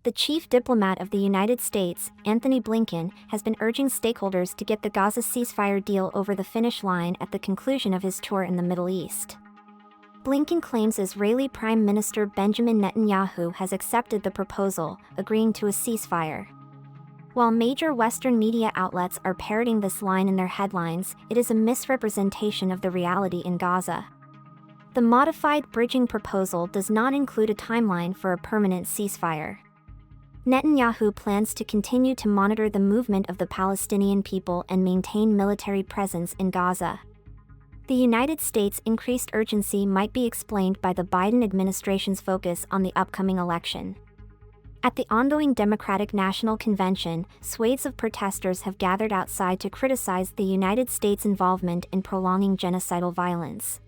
The chief diplomat of the United States, Anthony Blinken, has been urging stakeholders to get the Gaza ceasefire deal over the finish line at the conclusion of his tour in the Middle East. Blinken claims Israeli Prime Minister Benjamin Netanyahu has accepted the proposal, agreeing to a ceasefire. While major Western media outlets are parroting this line in their headlines, it is a misrepresentation of the reality in Gaza. The modified bridging proposal does not include a timeline for a permanent ceasefire. Netanyahu plans to continue to monitor the movement of the Palestinian people and maintain military presence in Gaza. The United States' increased urgency might be explained by the Biden administration's focus on the upcoming election. At the ongoing Democratic National Convention, swathes of protesters have gathered outside to criticize the United States' involvement in prolonging genocidal violence.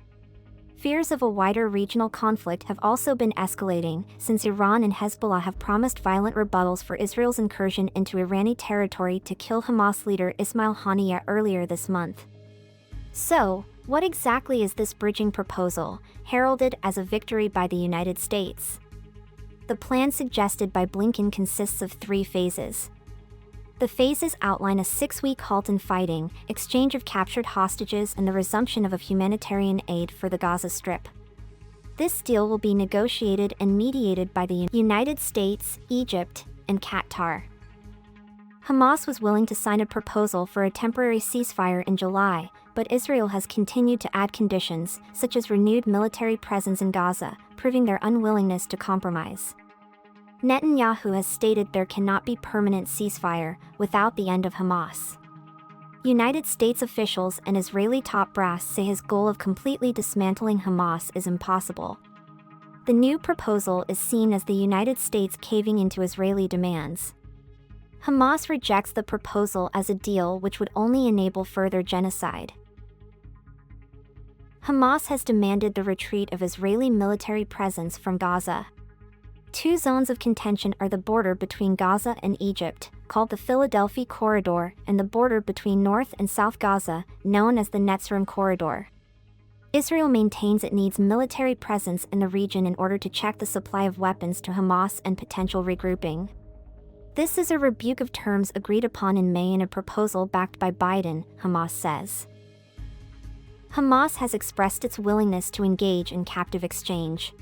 Fears of a wider regional conflict have also been escalating, since Iran and Hezbollah have promised violent rebuttals for Israel's incursion into Iranian territory to kill Hamas leader Ismail Haniyeh earlier this month. So, what exactly is this bridging proposal, heralded as a victory by the United States? The plan suggested by Blinken consists of 3 phases. The phases outline a 6-week halt in fighting, exchange of captured hostages, and the resumption of humanitarian aid for the Gaza Strip. This deal will be negotiated and mediated by the United States, Egypt, and Qatar. Hamas was willing to sign a proposal for a temporary ceasefire in July, but Israel has continued to add conditions, such as renewed military presence in Gaza, proving their unwillingness to compromise. Netanyahu has stated there cannot be permanent ceasefire without the end of Hamas. United States officials and Israeli top brass say his goal of completely dismantling Hamas is impossible. The new proposal is seen as the United States caving into Israeli demands. Hamas rejects the proposal as a deal which would only enable further genocide. Hamas has demanded the retreat of Israeli military presence from Gaza. 2 zones of contention are the border between Gaza and Egypt, called the Philadelphia Corridor, and the border between North and South Gaza, known as the Netzarim Corridor. Israel maintains it needs military presence in the region in order to check the supply of weapons to Hamas and potential regrouping. This is a rebuke of terms agreed upon in May in a proposal backed by Biden, Hamas says. Hamas has expressed its willingness to engage in captive exchange.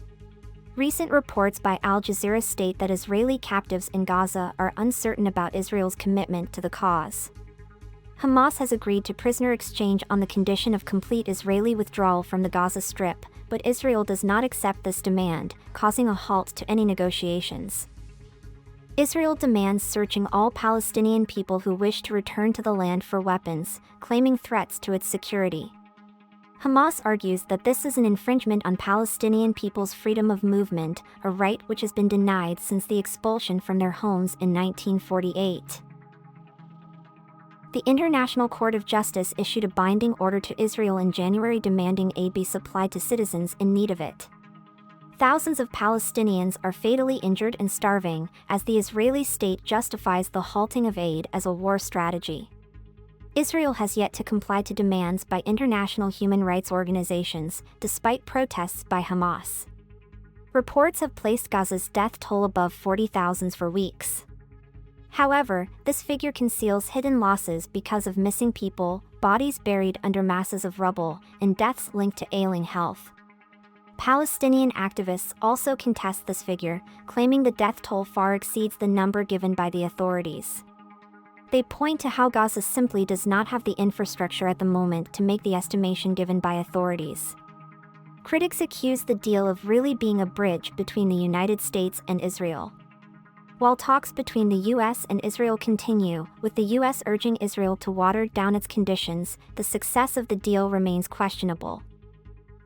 Recent reports by Al Jazeera state that Israeli captives in Gaza are uncertain about Israel's commitment to the cause. Hamas has agreed to prisoner exchange on the condition of complete Israeli withdrawal from the Gaza Strip, but Israel does not accept this demand, causing a halt to any negotiations. Israel demands searching all Palestinian people who wish to return to the land for weapons, claiming threats to its security. Hamas argues that this is an infringement on Palestinian people's freedom of movement, a right which has been denied since the expulsion from their homes in 1948. The International Court of Justice issued a binding order to Israel in January demanding aid be supplied to citizens in need of it. Thousands of Palestinians are fatally injured and starving, as the Israeli state justifies the halting of aid as a war strategy. Israel has yet to comply to demands by international human rights organizations, despite protests by Hamas. Reports have placed Gaza's death toll above 40,000 for weeks. However, this figure conceals hidden losses because of missing people, bodies buried under masses of rubble, and deaths linked to ailing health. Palestinian activists also contest this figure, claiming the death toll far exceeds the number given by the authorities. They point to how Gaza simply does not have the infrastructure at the moment to make the estimation given by authorities. Critics accuse the deal of really being a bridge between the United States and Israel. While talks between the U.S. and Israel continue, with the U.S. urging Israel to water down its conditions, the success of the deal remains questionable.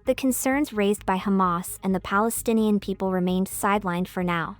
The concerns raised by Hamas and the Palestinian people remained sidelined for now.